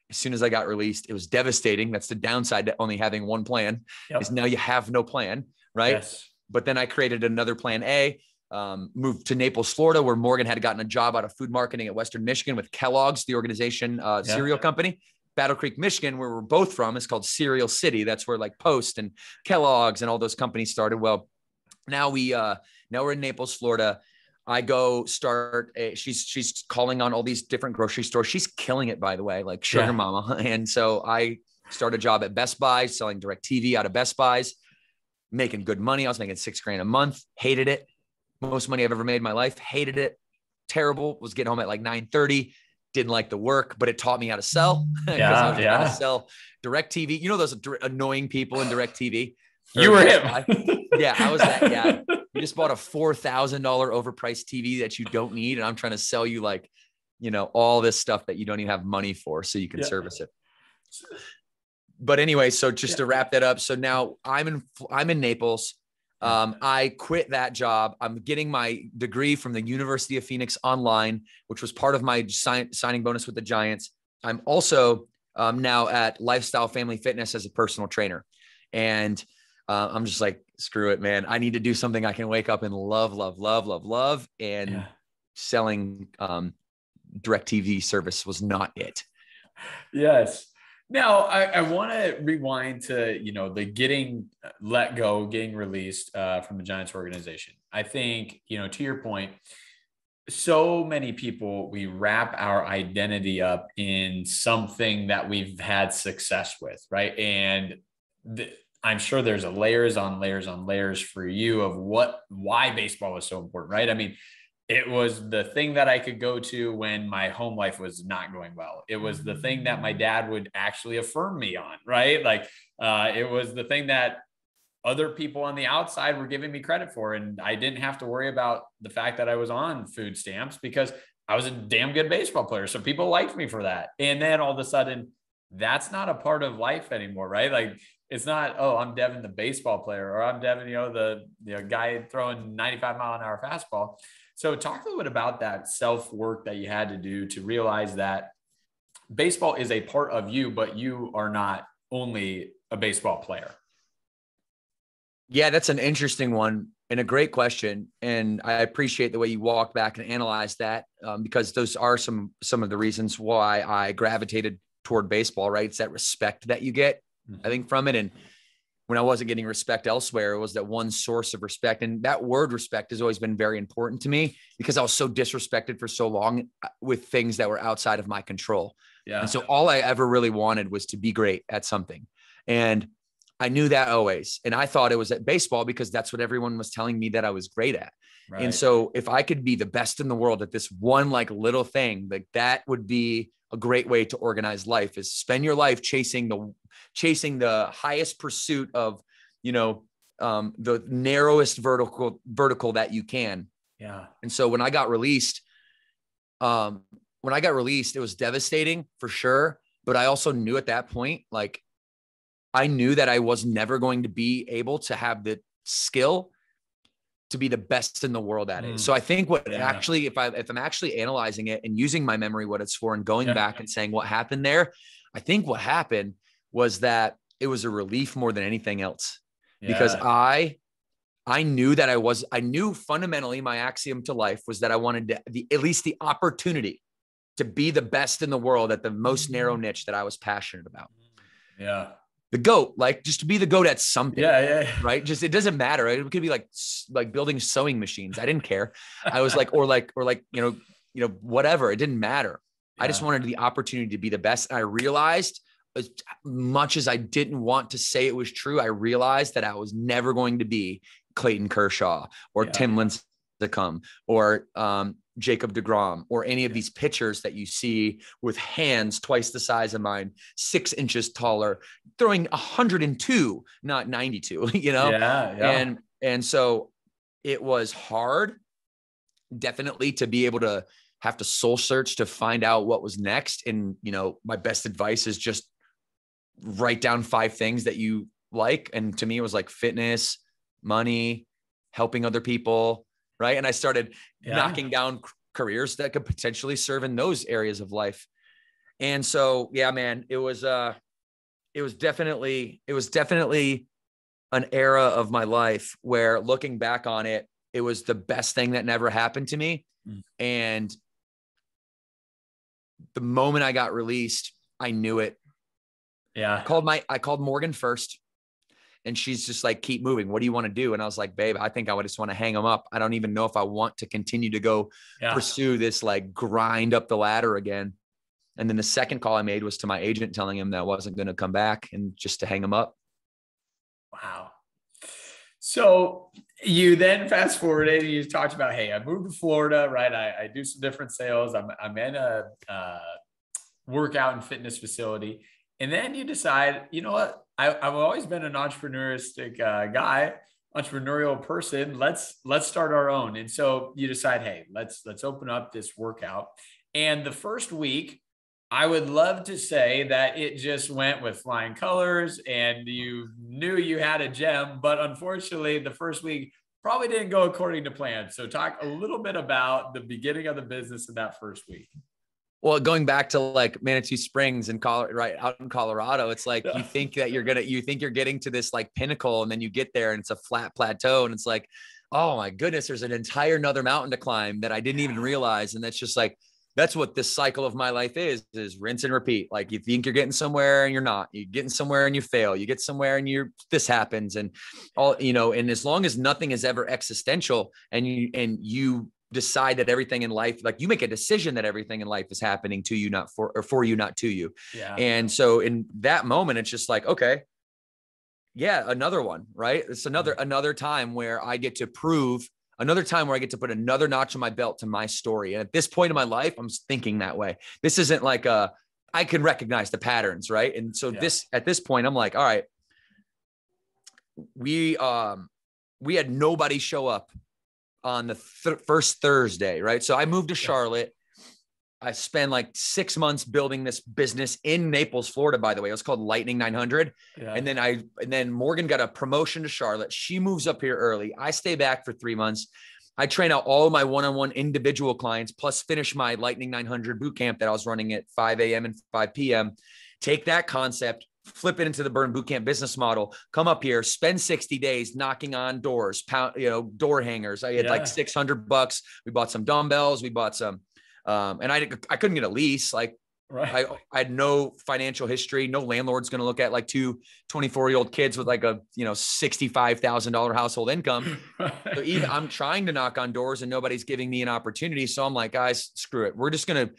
As soon as I got released, it was devastating. That's the downside to only having one plan is now you have no plan, right? Yes. But then I created another plan A, moved to Naples, Florida, where Morgan had gotten a job out of food marketing at Western Michigan with Kellogg's, the organization, cereal company. Battle Creek, Michigan, where we're both from, is called Cereal City. That's where like Post and Kellogg's and all those companies started. Well, now we're in Naples, Florida. I go start she's calling on all these different grocery stores. She's killing it, by the way, like sugar mama. And so I start a job at Best Buy, selling direct TV out of Best Buys, making good money. I was making $6,000 a month. Hated it. Most money I've ever made in my life. Hated it. Terrible. Was getting home at like 9:30. Didn't like the work, but it taught me how to sell because I was trying to sell direct TV. You know, those annoying people in direct TV. You were him. Yeah, I was that guy. You just bought a $4,000 overpriced TV that you don't need. And I'm trying to sell you like, all this stuff that you don't even have money for so you can service it. But anyway, so just to wrap that up. So now I'm in Naples. I quit that job. I'm getting my degree from the University of Phoenix online, which was part of my signing bonus with the Giants. I'm also now at Lifestyle Family Fitness as a personal trainer. And I'm just like, screw it, man. I need to do something I can wake up and love. And selling direct TV service was not it. Yes. Now, I want to rewind to, the getting let go, getting released from the Giants organization. I think, to your point, so many people, we wrap our identity up in something that we've had success with, right? And I'm sure there's layers on layers on layers for you of why baseball was so important, right? I mean, it was the thing that I could go to when my home life was not going well. It was the thing that my dad would actually affirm me on, right? Like, it was the thing that other people on the outside were giving me credit for. And I didn't have to worry about the fact that I was on food stamps because I was a damn good baseball player. So people liked me for that. And then all of a sudden, that's not a part of life anymore, right? Like, it's not, oh, I'm Devin, the baseball player, or I'm Devin, the guy throwing 95-mile-an-hour fastball. So talk a little bit about that self-work that you had to do to realize that baseball is a part of you, but you are not only a baseball player. Yeah, that's an interesting one and a great question. And I appreciate the way you walked back and analyzed that, because those are some of the reasons why I gravitated toward baseball, right? It's that respect that you get, I think, from it. And when I wasn't getting respect elsewhere, it was that one source of respect. And that word respect has always been very important to me because I was so disrespected for so long with things that were outside of my control. Yeah. And so all I ever really wanted was to be great at something. And I knew that always. And I thought it was at baseball because that's what everyone was telling me that I was great at. Right. And so if I could be the best in the world at this one, like, little thing, like, that would be a great way to organize life, is spend your life chasing the highest pursuit of, the narrowest vertical that you can. Yeah. And so when I got released, it was devastating for sure. But I also knew at that point, like, I knew that I was never going to be able to have the skill to be the best in the world at it. So I think actually, if I'm actually analyzing it and using my memory, what it's for, and going back and saying what happened there, I think what happened was that it was a relief more than anything else, because I knew that I knew fundamentally my axiom to life was that I wanted at least the opportunity to be the best in the world at the most narrow niche that I was passionate about. Yeah. The GOAT, like, just to be the GOAT at something. Yeah. Right. Just, it doesn't matter. It could be like building sewing machines. I didn't care. I was like, or whatever. It didn't matter. Yeah. I just wanted the opportunity to be the best. And I realized, as much as I didn't want to say it was true, I realized that I was never going to be Clayton Kershaw or Tim Lincecum or Jacob deGrom or any of these pitchers that you see with hands twice the size of mine, 6 inches taller, throwing 102, not 92, And so it was hard, definitely, to be able to have to soul search to find out what was next. And, my best advice is just write down 5 things that you like. And to me, it was like fitness, money, helping other people. Right. And I started knocking down careers that could potentially serve in those areas of life. And so, man, it was definitely an era of my life where, looking back on it, it was the best thing that never happened to me. And the moment I got released, I knew it. Yeah. I called Morgan first. And she's just like, keep moving. What do you want to do? And I was like, babe, I think I would just want to hang them up. I don't even know if I want to continue to go pursue this, like, grind up the ladder again. And then the second call I made was to my agent, telling him that I wasn't going to come back, and just to hang them up. Wow. So you then fast forwarded and you talked about, hey, I moved to Florida, right? I do some different sales. I'm in a workout and fitness facility. And then you decide, you know what? I've always been an entrepreneuristic entrepreneurial person. Let's start our own. And so you decide, hey, let's open up this workout. And the first week, I would love to say that it just went with flying colors and you knew you had a gem, but unfortunately the first week probably didn't go according to plan. So talk a little bit about the beginning of the business in that first week. Well, going back to like Manitou Springs and right out in Colorado, it's like, you think that you're getting to this like pinnacle, and then you get there and it's a flat plateau, and it's like, oh my goodness, there's an entire another mountain to climb that I didn't even realize. And that's just like, that's what this cycle of my life is rinse and repeat. Like you think you're getting somewhere and you're not, you're getting somewhere and you fail, you get somewhere and this happens and all, and as long as nothing is ever existential and you decide that everything in life, like you make a decision that everything in life is happening to you, not for you, not to you. Yeah. And so in that moment, it's just like, okay, yeah, another one, right? It's another time where I get to prove another time where I get to put another notch on my belt to my story. And at this point in my life, I'm thinking that way. This isn't like I can recognize the patterns, right? And so at this point, I'm like, all right, we had nobody show up on the first Thursday, right? So I moved to Charlotte. I spent like 6 months building this business in Naples, Florida, by the way. It was called Lightning 900. Yeah. And then Morgan got a promotion to Charlotte. She moves up here early. I stay back for 3 months. I train out all of my one-on-one individual clients, plus finish my Lightning 900 boot camp that I was running at 5 a.m. and 5 p.m. Take that concept, flip it into the Burn Bootcamp business model, come up here, spend 60 days knocking on doors, door hangers. I had like $600. We bought some dumbbells. We bought some, and I couldn't get a lease. Like I had no financial history. No landlord's going to look at like two 24-year-old kids with like a, $65,000 household income. So even I'm trying to knock on doors and nobody's giving me an opportunity. So I'm like, guys, screw it. We're just going to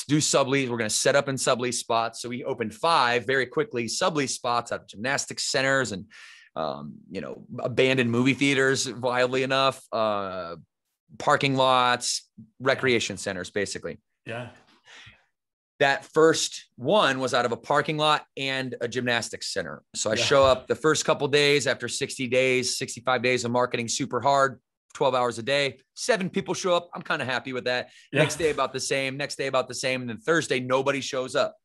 do sublease. We're going to set up in sublease spots. So we opened 5 very quickly sublease spots at gymnastics centers and, abandoned movie theaters, wildly enough, parking lots, recreation centers, basically. Yeah. That first one was out of a parking lot and a gymnastics center. So I show up the first couple of days after 60 days, 65 days of marketing super hard, 12 hours a day, 7 people show up. I'm kind of happy with that. Next day about the same, next day about the same. And then Thursday, nobody shows up.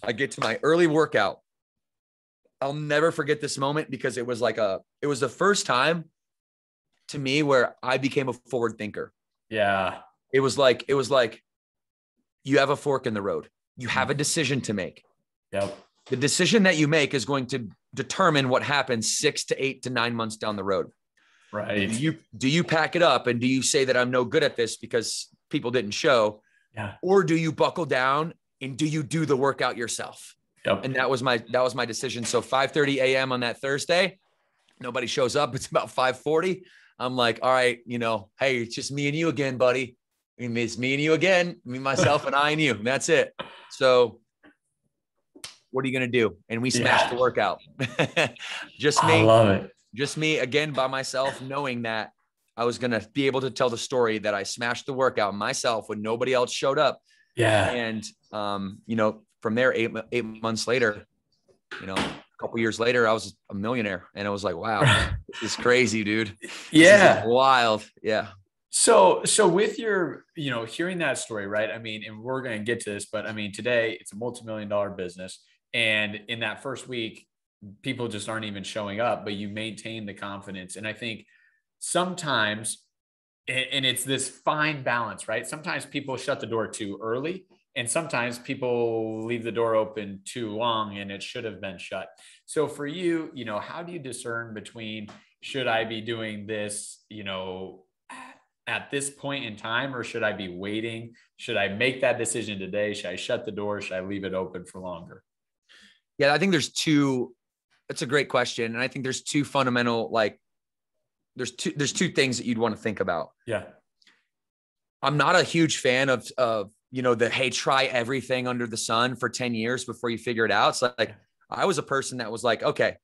I get to my early workout. I'll never forget this moment because it was the first time to me where I became a forward thinker. Yeah. It was like, you have a fork in the road. You have a decision to make. Yep. The decision that you make is going to determine what happens 6 to 8 to 9 months down the road. Right. Do you pack it up and do you say that I'm no good at this because people didn't show? Yeah. Or do you buckle down and do you do the workout yourself? Yep. And that was my decision. So 5:30 a.m. on that Thursday, nobody shows up. It's about 5:40. I'm like, all right, hey, it's just me and you again, buddy. It's me and you again, me, myself, and I and you. And that's it. So what are you going to do? And we smashed the workout. Just me. I love it. Just me again by myself, knowing that I was going to be able to tell the story that I smashed the workout myself when nobody else showed up. Yeah. And, from there, 8 months later, a couple years later, I was a millionaire and I was like, wow, this is crazy, dude. Yeah. This is wild. Yeah. So with your, hearing that story, right? I mean, and we're going to get to this, but I mean, today it's a multi-million-dollar business. And in that first week, people just aren't even showing up, but you maintain the confidence. And I think sometimes, and it's this fine balance, right? Sometimes people shut the door too early. And sometimes people leave the door open too long and it should have been shut. So for you, how do you discern between, should I be doing this, at this point in time, or should I be waiting? Should I make that decision today? Should I shut the door? Should I leave it open for longer? Yeah, I think that's a great question. And I think there's two fundamental, there's two things that you'd want to think about. Yeah. I'm not a huge fan of hey, try everything under the sun for 10 years before you figure it out. So I was a person that was like, okay,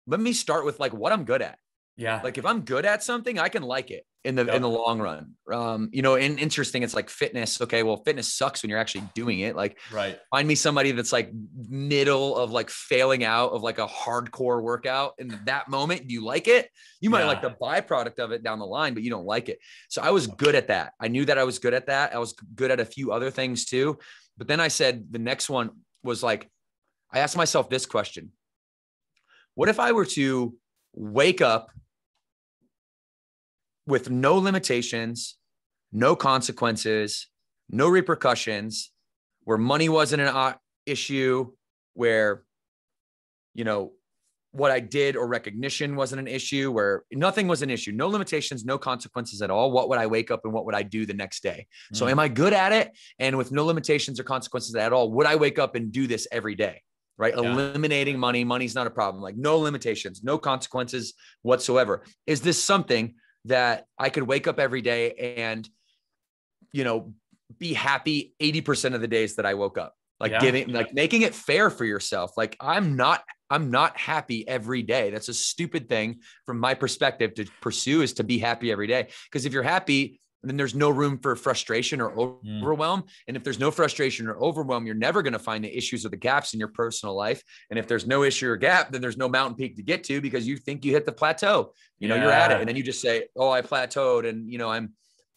let me start with what I'm good at. Yeah. If I'm good at something, I can like it in the long run. And interesting. It's like fitness. Okay. Well, fitness sucks when you're actually doing it. Right. Find me somebody that's middle of failing out of a hardcore workout. In that moment, do you like it? You might like the byproduct of it down the line, but you don't like it. So I was good at that. I knew that I was good at that. I was good at a few other things too. But then I said, the next one was I asked myself this question. What if I were to wake up with no limitations, no consequences, no repercussions, where money wasn't an issue, where, what I did or recognition wasn't an issue, where nothing was an issue, no limitations, no consequences at all. What would I wake up and what would I do the next day? So am I good at it? And with no limitations or consequences at all, would I wake up and do this every day? Right? Yeah. Eliminating money. Money's not a problem. Like no limitations, no consequences whatsoever. Is this something that I could wake up every day and, be happy 80% of the days that I woke up? Like making it fair for yourself. Like I'm not happy every day. That's a stupid thing from my perspective to pursue, is to be happy every day. Because if you're happy, then there's no room for frustration or overwhelm. And if there's no frustration or overwhelm, you're never going to find the issues or the gaps in your personal life. And if there's no issue or gap, then there's no mountain peak to get to, because you think you hit the plateau, you're at it. And then you just say, oh, I plateaued. And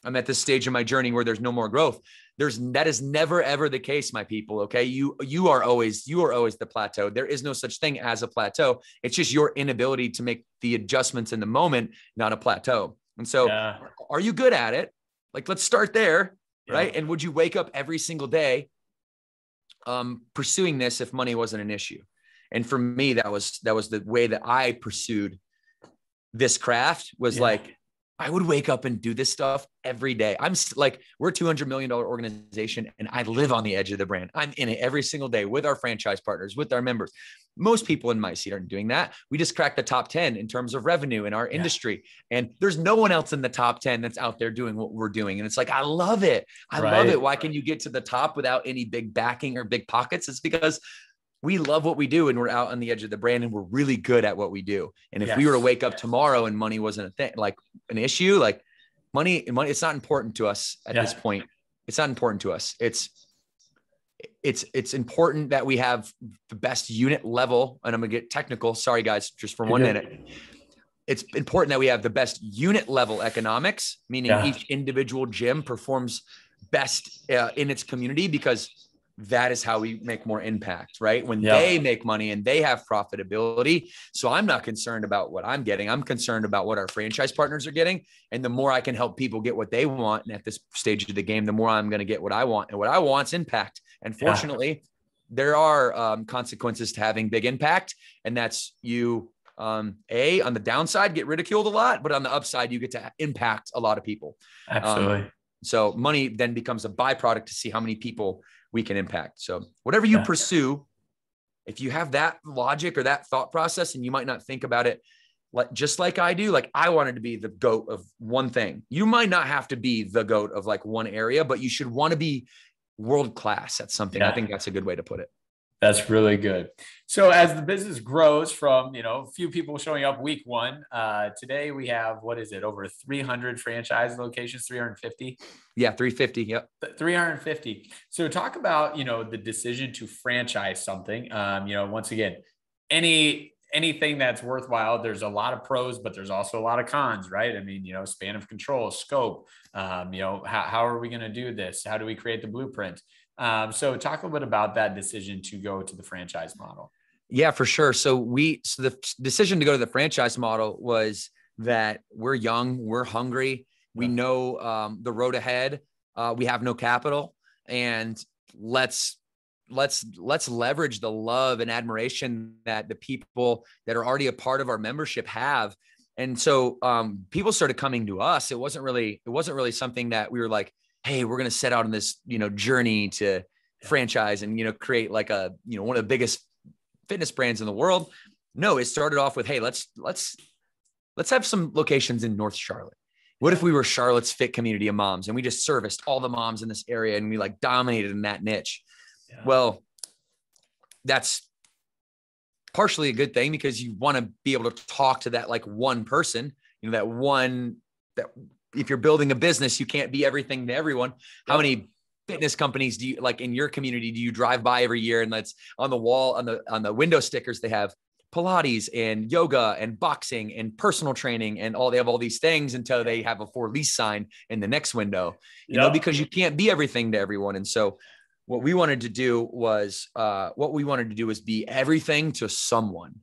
I'm at this stage in my journey where there's no more growth. That is never, ever the case, my people. Okay. You are always the plateau. There is no such thing as a plateau. It's just your inability to make the adjustments in the moment, not a plateau. And so are you good at it? Like, let's start there. Right. And would you wake up every single day, pursuing this if money wasn't an issue? And for me, that was the way that I pursued this craft, was like, I would wake up and do this stuff every day. I'm like, we're a $200 million organization, and I live on the edge of the brand. I'm in it every single day with our franchise partners, with our members. Most people in my seat aren't doing that. We just cracked the top 10 in terms of revenue in our industry. And there's no one else in the top 10 that's out there doing what we're doing. And it's like, I love it. I love it. Why can you get to the top without any big backing or big pockets? It's because we love what we do, and we're out on the edge of the brand, and we're really good at what we do. And if we were to wake up tomorrow and money wasn't a thing, like an issue, like money, it's not important to us at this point. It's not important to us. It's important that we have the best unit level. And I'm going to get technical. Sorry guys, just for 1 minute. It's important that we have the best unit level economics, meaning each individual gym performs best in its community, because that is how we make more impact, right? When they make money and they have profitability. So I'm not concerned about what I'm getting. I'm concerned about what our franchise partners are getting. And the more I can help people get what they want, and at this stage of the game, the more I'm going to get what I want. And what I want is impact. And fortunately, there are consequences to having big impact. And that's you, on the downside, get ridiculed a lot, but on the upside, you get to impact a lot of people. Absolutely. So money then becomes a byproduct to see how many people we can impact. So whatever you pursue, if you have that logic or that thought process, and you might not think about it just like I do, like I wanted to be the GOAT of one thing. You might not have to be the GOAT of like one area, but you should want to be world-class at something. I think that's a good way to put it. That's really good. So as the business grows from, a few people showing up week one, today we have, over 300 franchise locations, 350? Yeah, 350. Yep. 350. So talk about, the decision to franchise something. Once again, anything that's worthwhile, there's a lot of pros, but there's also a lot of cons, right? I mean, span of control, scope, how are we going to do this? How do we create the blueprint? So talk a little bit about that decision to go to the franchise model. Yeah, for sure. So the decision to go to the franchise model was that we're young, we're hungry. We know the road ahead. We have no capital, and let's leverage the love and admiration that the people that are already a part of our membership have. And so people started coming to us. It wasn't really something that we were like, hey, we're going to set out on this, journey to franchise and, create like one of the biggest fitness brands in the world. No, it started off with, hey, let's have some locations in North Charlotte. What if we were Charlotte's fit community of moms, and we just serviced all the moms in this area, and we like dominated in that niche? Yeah. Well, that's partially a good thing, because you want to be able to talk to that like one person, that if you're building a business, you can't be everything to everyone. How many fitness companies do you like in your community? Do you drive by every year, and that's on the wall, on the window stickers, they have Pilates and yoga and boxing and personal training, and they have all these things until they have a for lease sign in the next window, because you can't be everything to everyone. And so what we wanted to do was be everything to someone,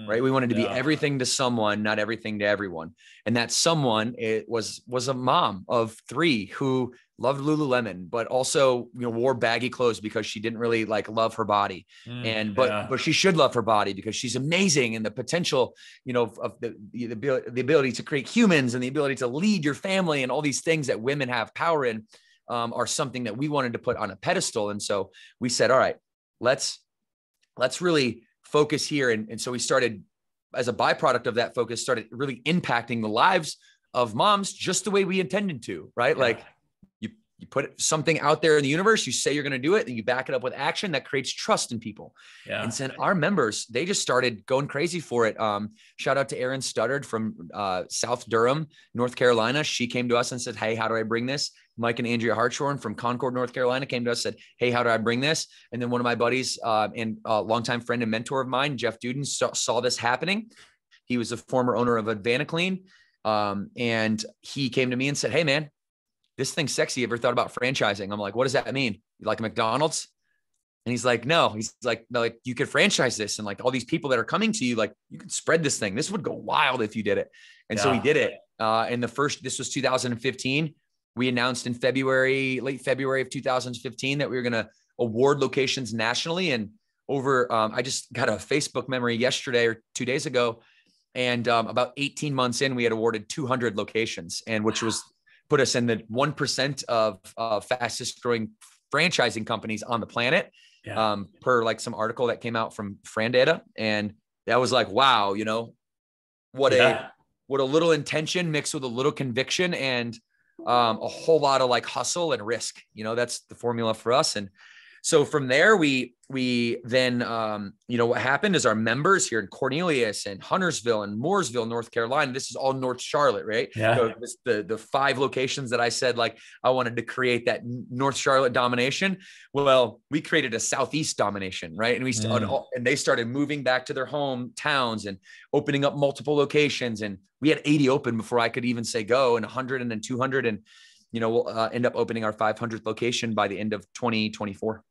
right? We wanted to be everything to someone, not everything to everyone. And that someone, it was a mom of 3 who loved Lululemon, but also, wore baggy clothes because she didn't really like love her body. But she should love her body because she's amazing. And the potential, of the ability to create humans and the ability to lead your family and all these things that women have power in, are something that we wanted to put on a pedestal. And so we said, all right, let's really focus here. And so we started, as a byproduct of that focus, started really impacting the lives of moms just the way we intended to, right? Yeah. Like you put something out there in the universe, you say you're going to do it, and you back it up with action that creates trust in people. Yeah. And so our members, they just started going crazy for it. Shout out to Erin Studdard from South Durham, North Carolina. She came to us and said, hey, how do I bring this? Mike and Andrea Hartshorn from Concord, North Carolina came to us and said, hey, how do I bring this? And then one of my buddies and a longtime friend and mentor of mine, Jeff Duden, saw this happening. He was a former owner of Devan Kline. And he came to me and said, hey, man, this thing's sexy. Ever thought about franchising? I'm like, what does that mean? You like McDonald's? And he's like, no. He's like, no, like you could franchise this. And like all these people that are coming to you, like you could spread this thing. This would go wild if you did it. And so he did it. And this was 2015. We announced in late February of 2015 that we were going to award locations nationally. And I just got a Facebook memory yesterday or 2 days ago. And about 18 months in, we had awarded 200 locations, and which was put us in the 1% of fastest growing franchising companies on the planet, per like some article that came out from Frandata. And that was like, wow, what a little intention mixed with a little conviction and a whole lot of like hustle and risk. That's the formula for us. And so from there, we then, what happened is our members here in Cornelius and Huntersville and Mooresville, North Carolina, this is all North Charlotte, right? Yeah. So the 5 locations that I said, like, I wanted to create that North Charlotte domination. Well, we created a Southeast domination, right? And and they started moving back to their hometowns and opening up multiple locations. And we had 80 open before I could even say go, and 100 and then 200. And, we'll end up opening our 500th location by the end of 2024.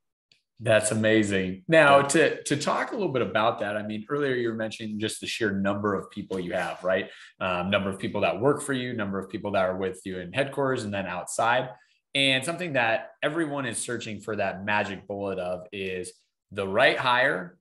That's amazing. Now, to talk a little bit about that, I mean, earlier you were mentioning just the sheer number of people you have, right? Number of people that work for you, number of people that are with you in headquarters and then outside. And something that everyone is searching for that magic bullet of is the right hire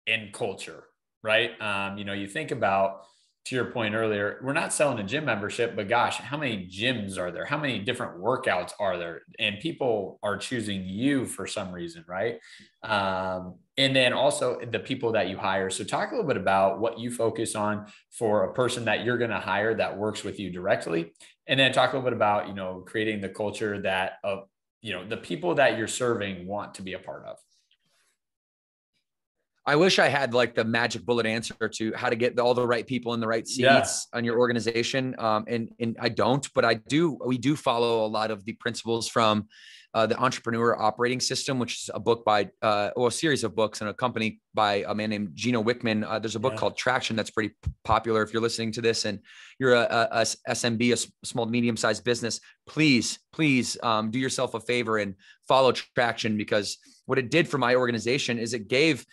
and culture, right? You think about, to your point earlier, we're not selling a gym membership, but gosh, how many gyms are there? How many different workouts are there? And people are choosing you for some reason, right? And then also the people that you hire. So talk a little bit about what you focus on for a person that you're going to hire that works with you directly. And then talk a little bit about, creating the culture that the people that you're serving want to be a part of. I wish I had like the magic bullet answer to how to get all the right people in the right seats on your organization. And I don't, but we do follow a lot of the principles from the Entrepreneur Operating System, which is a book by, a series of books and a company by a man named Gino Wickman. There's a book called Traction that's pretty popular. If you're listening to this and you're a SMB, a small, medium-sized business, please do yourself a favor and follow Traction, because what it did for my organization is it gave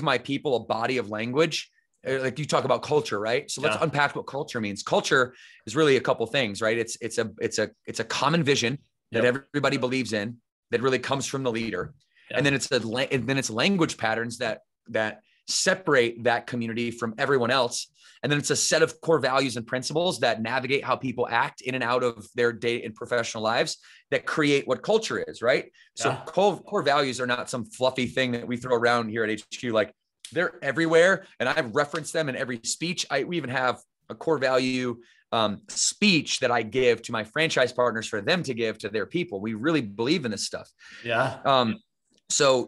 my people a body of language. Like you talk about culture, right? So let's unpack what culture means. Culture is really a couple things, right? It's a common vision that everybody believes in, that really comes from the leader. And then it's language patterns that separate that community from everyone else. And then it's a set of core values and principles that navigate how people act in and out of their day and professional lives that create what culture is, right? So core values are not some fluffy thing that we throw around here at HQ. Like, they're everywhere. And I reference them in every speech. We even have a core value speech that I give to my franchise partners for them to give to their people. We really believe in this stuff. Yeah. So,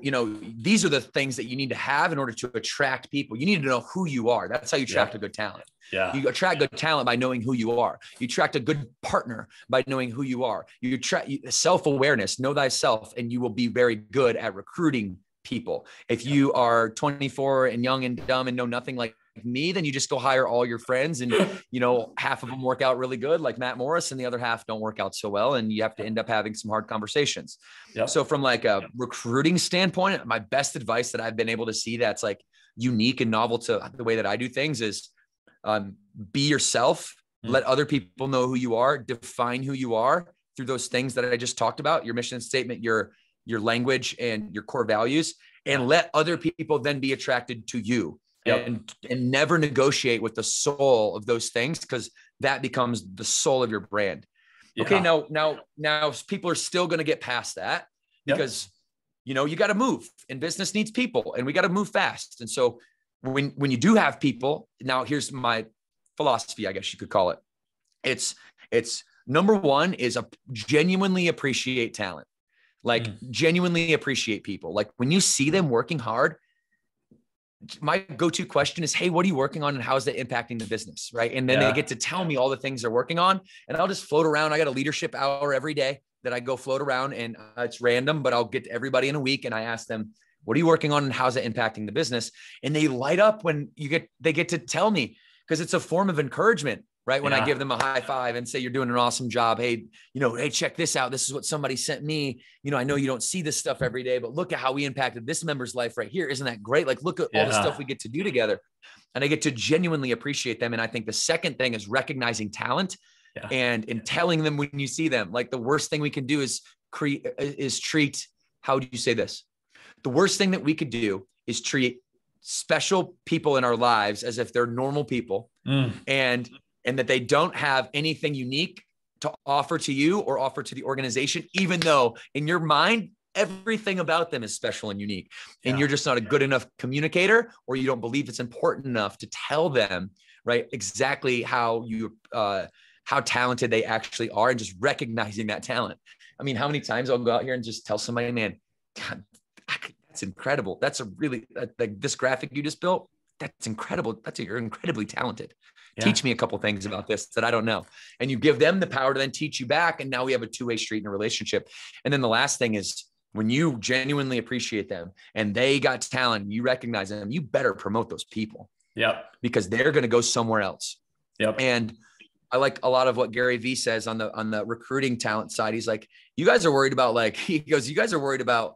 these are the things that you need to have in order to attract people. You need to know who you are. That's how you attract a good talent. Yeah. You attract good talent by knowing who you are. You attract a good partner by knowing who you are. You attract self-awareness, know thyself, and you will be very good at recruiting people. If you are 24 and young and dumb and know nothing like me, then you just go hire all your friends and, half of them work out really good like Matt Morris and the other half don't work out so well. And you have to end up having some hard conversations. Yep. So from like a recruiting standpoint, my best advice that I've been able to see that's like unique and novel to the way that I do things is be yourself, let other people know who you are, define who you are through those things that I just talked about, your mission statement, your language and your core values, and let other people then be attracted to you. And never negotiate with the soul of those things, because that becomes the soul of your brand. Okay. Now people are still going to get past that because, you got to move, and business needs people, and we got to move fast. And so when you do have people, now here's my philosophy, I guess you could call it. It's number one is genuinely appreciate talent, like genuinely appreciate people. Like when you see them working hard, my go-to question is, hey, what are you working on and how is that impacting the business? Right. And then they get to tell me all the things they're working on, and I'll just float around. I got a leadership hour every day that I go float around, and it's random, but I'll get to everybody in a week and I ask them, what are you working on and how's it impacting the business? And they light up when they get to tell me, because it's a form of encouragement, right? When I give them a high five and say, you're doing an awesome job. Hey, hey, check this out. This is what somebody sent me. I know you don't see this stuff every day, but look at how we impacted this member's life right here. Isn't that great? Like, look at all the stuff we get to do together. And I get to genuinely appreciate them. And I think the second thing is recognizing talent and telling them when you see them. Like the worst thing we can do is treat, how do you say this? The worst thing that we could do is treat special people in our lives as if they're normal people and that they don't have anything unique to offer to you or offer to the organization, even though in your mind, everything about them is special and unique. And you're just not a good enough communicator, or you don't believe it's important enough to tell them, right, exactly how talented they actually are, and just recognizing that talent. I mean, how many times I'll go out here and just tell somebody, man, God, that's incredible. That's like this graphic you just built. That's incredible. You're incredibly talented. Teach me a couple things about this that I don't know. And you give them the power to then teach you back. And now we have a two-way street in a relationship. And then the last thing is, when you genuinely appreciate them and they got talent, you recognize them, you better promote those people. Because they're going to go somewhere else. And I like a lot of what Gary Vee says on the recruiting talent side. He's like, you guys are worried about you guys are worried about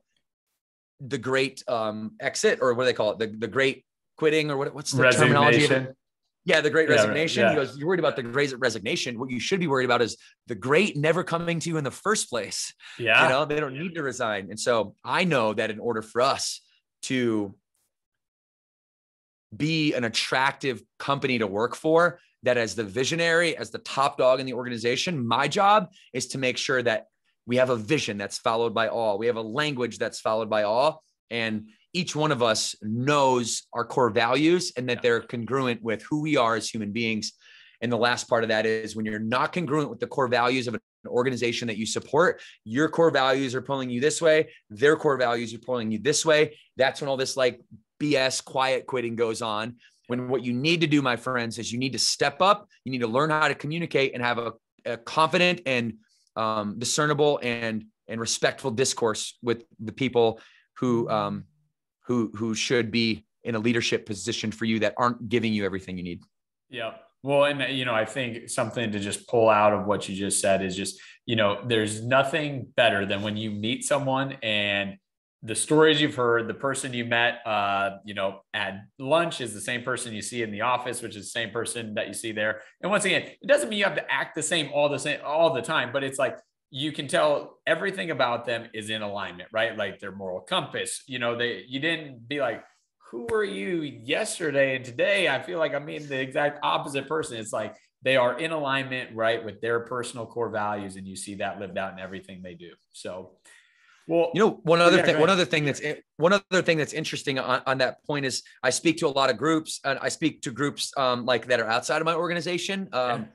the great exit, or what do they call it? The great quitting, or what's the terminology of it? The great resignation. He goes, you're worried about the great resignation. What you should be worried about is the great never coming to you in the first place. They don't need to resign. And so I know that in order for us to be an attractive company to work for, that as the visionary, as the top dog in the organization, my job is to make sure that we have a vision that's followed by all. We have a language that's followed by all. And each one of us knows our core values and that they're congruent with who we are as human beings. And the last part of that is, when you're not congruent with the core values of an organization that you support, your core values are pulling you this way, their core values are pulling you this way. That's when all this like BS quiet quitting goes on. When what you need to do, my friends, is you need to step up. You need to learn how to communicate and have a confident and discernible and respectful discourse with the people who should be in a leadership position for you, that aren't giving you everything you need. Well, and I think something to just pull out of what you just said is just, there's nothing better than when you meet someone and the stories you've heard, the person you met, at lunch is the same person you see in the office, which is the same person that you see there. And once again, it doesn't mean you have to act the same all the time, but it's like, you can tell everything about them is in alignment, right? Like their moral compass, you didn't be like, who were you yesterday and today? I feel like I'm meeting the exact opposite person. It's like they are in alignment, right, with their personal core values, and you see that lived out in everything they do. So, well, one other thing that's interesting on that point is, I speak to a lot of groups, and I speak to groups like that are outside of my organization. A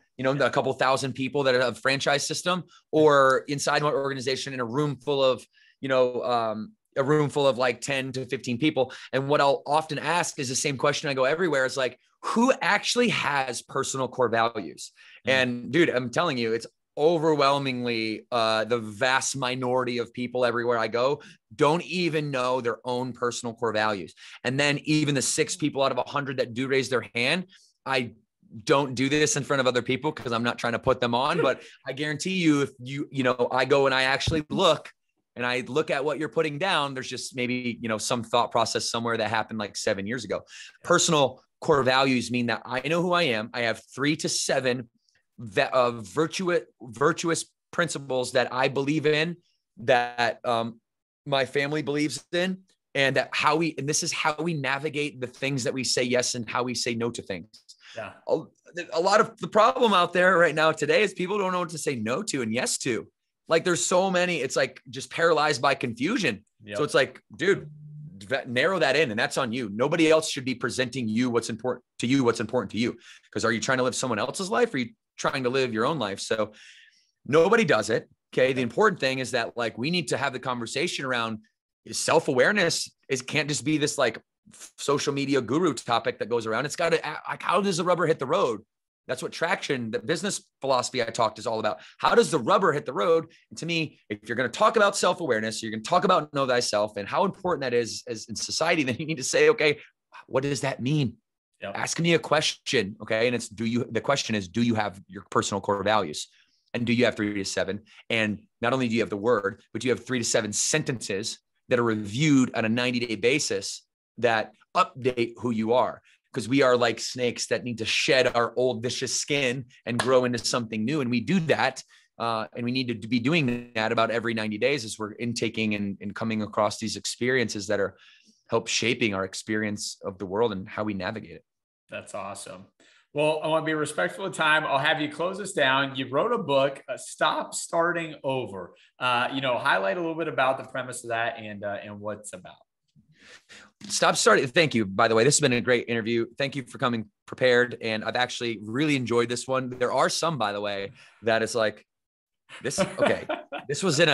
couple thousand people that have a franchise system, or inside my organization in a room full of like 10 to 15 people. And what I'll often ask is the same question I go everywhere. It's like, who actually has personal core values? And dude, I'm telling you, it's overwhelmingly, the vast minority of people everywhere I go don't even know their own personal core values. And then even the 6 people out of 100 that do raise their hand, I don't do this in front of other people because I'm not trying to put them on, but I guarantee you, if I go and I actually look and I look at what you're putting down, there's just maybe, some thought process somewhere that happened like 7 years ago. Personal core values mean that I know who I am. I have 3 to 7 virtuous principles that I believe in, that my family believes in, and this is how we navigate the things that we say yes and how we say no to things. Yeah. A lot of the problem out there right now today is people don't know what to say no to and yes to. Like there's so many, it's like just paralyzed by confusion. Yep. So it's like, dude, narrow that in, and that's on you. Nobody else should be presenting you what's important to you. Because are you trying to live someone else's life, or are you trying to live your own life? So nobody does it. Okay. The important thing is that like, we need to have the conversation around self-awareness. It can't just be this like social media guru topic that goes around. It's got to, like, how does the rubber hit the road? That's what traction, the business philosophy I talked is all about. How does the rubber hit the road? And to me, if you're going to talk about self-awareness, you're going to talk about know thyself and how important that is as in society, then you need to say, okay, what does that mean? Yep. Ask me a question. Okay. And the question is, do you have your personal core values? And do you have 3 to 7? And not only do you have the word, but you have 3 to 7 sentences that are reviewed on a 90-day basis that update who you are. Because we are like snakes that need to shed our old vicious skin and grow into something new. And we do that. And we need to be doing that about every 90 days as we're intaking and coming across these experiences that are help shaping our experience of the world and how we navigate it. That's awesome. Well, I want to be respectful of time. I'll have you close this down. You wrote a book, Stop Starting Over. Highlight a little bit about the premise of that and what it's about. Stop starting. Thank you. By the way, this has been a great interview. Thank you for coming prepared. And I've actually really enjoyed this one. There are some, by the way, that is like this. Okay. This was in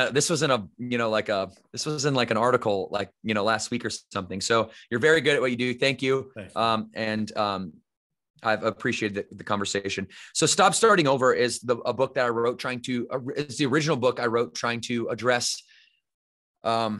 like an article, like, last week or something. So you're very good at what you do. Thank you. I've appreciated the conversation. So Stop Starting Over is a book that I wrote it's the original book I wrote trying to address how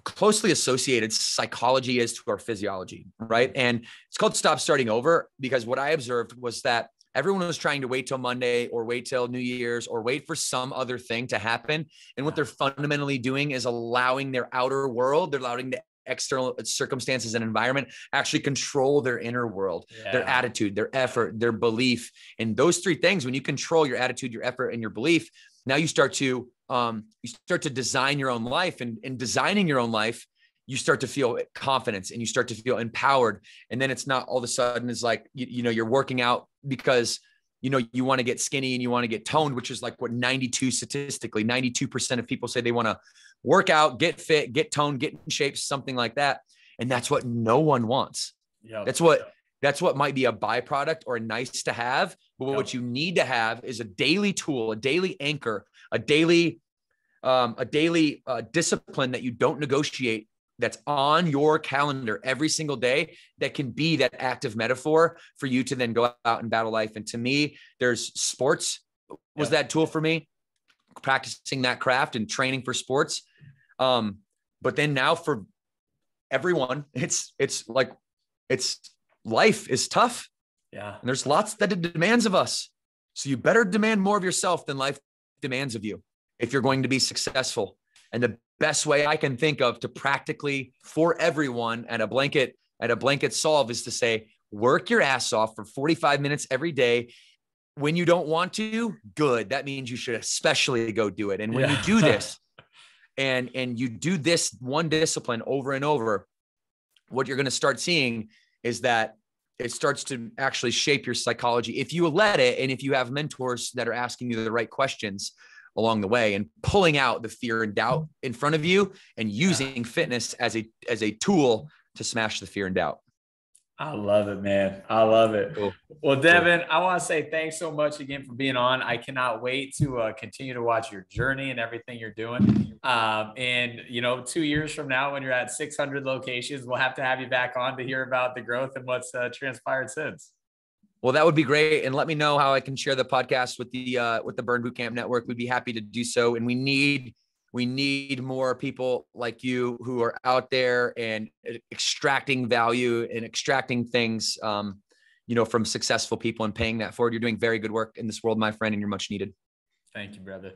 closely associated psychology is to our physiology, right? And it's called Stop Starting Over because what I observed was that everyone was trying to wait till Monday or wait till New Year's or wait for some other thing to happen. And what they're fundamentally doing is allowing their outer world, they're allowing the external circumstances and environment actually control their inner world, their attitude, their effort, their belief. And those 3 things, when you control your attitude, your effort, and your belief, now you start to design your own life. And in designing your own life, you start to feel confidence and you start to feel empowered. And then it's not all of a sudden it's like, you're working out because, you want to get skinny and you want to get toned, which is like what 92% of people say they want to work out, get fit, get toned, get in shape, something like that. And that's what no one wants. Yep. That's what might be a byproduct or a nice to have. But what you need to have is a daily tool, a daily anchor, a daily discipline that you don't negotiate, that's on your calendar every single day, that can be that active metaphor for you to then go out and battle life. And to me, there's sports was that tool for me, practicing that craft and training for sports. But then now for everyone, it's life is tough. Yeah. And there's lots that it demands of us. So you better demand more of yourself than life demands of you if you're going to be successful. And the best way I can think of to practically for everyone at a blanket solve is to say, work your ass off for 45 minutes every day. When you don't want to, good. That means you should especially go do it. And when you do this and you do this one discipline over and over, what you're going to start seeing is that it starts to actually shape your psychology. If you let it, and if you have mentors that are asking you the right questions along the way and pulling out the fear and doubt in front of you and using fitness as a tool to smash the fear and doubt. I love it, man. I love it. Cool. Well, Devan, I want to say thanks so much again for being on. I cannot wait to continue to watch your journey and everything you're doing. And 2 years from now, when you're at 600 locations, we'll have to have you back on to hear about the growth and what's transpired since. Well, that would be great. And let me know how I can share the podcast with the Burn Bootcamp Network. We'd be happy to do so. And we need more people like you who are out there and extracting value and extracting things, from successful people and paying that forward. You're doing very good work in this world, my friend, and you're much needed. Thank you, brother.